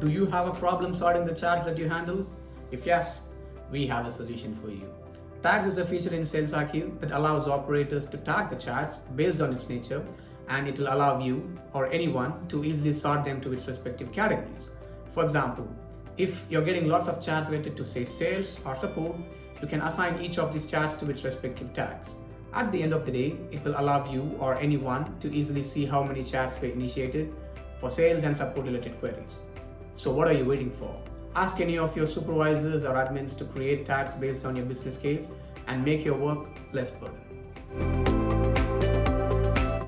Do you have a problem sorting the chats that you handle? If yes, we have a solution for you. Tags is a feature in SalesIQ that allows operators to tag the chats based on its nature, and it will allow you or anyone to easily sort them to its respective categories. For example, if you're getting lots of chats related to say sales or support, you can assign each of these chats to its respective tags. At the end of the day, it will allow you or anyone to easily see how many chats were initiated for sales and support related queries. So what are you waiting for? Ask any of your supervisors or admins to create tags based on your business case and make your work less burden.